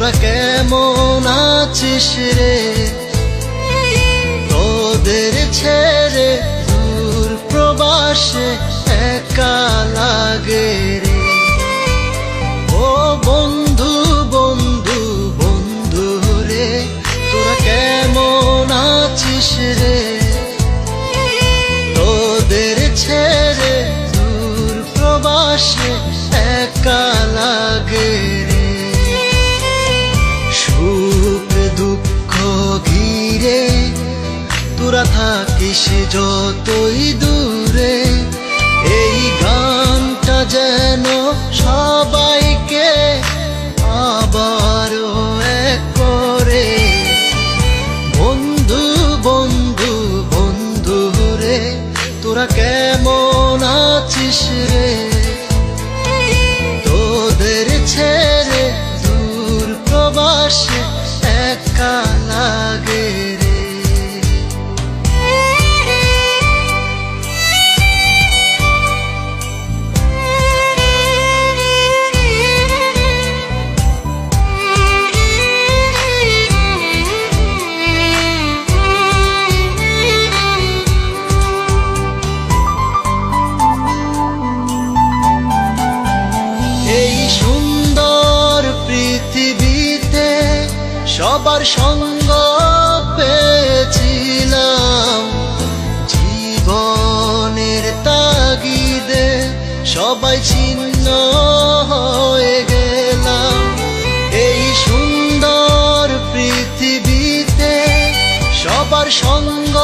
তোরা কেমন আছিস রে? তোদের ছেড়ে দূর প্রবাসে একা লাগে রে। ও বন্ধু বন্ধু বন্ধু রে, তোরা কেমন আছিস রে? তোদের ছেড়ে দূর প্রবাসে একা লাগে রে। সুখ দুঃখ ঘিরে তোরা থাকিস যতই দূরে, এই গানটা যেন সবাইকে আবারও এক করে। বন্ধু বন্ধু বন্ধু রে, তোরা কেমন আছিস রে? তোদের ছেড়ে দূর প্রবাসে একা লাগে রে। এই সুন্দর পৃথিবীতে সবার সঙ্গ পেয়েছিলাম, জীবনের তাগিদে সবাই ছিন্ন হয়ে গেলাম। এই সুন্দর পৃথিবীতে সবার সঙ্গ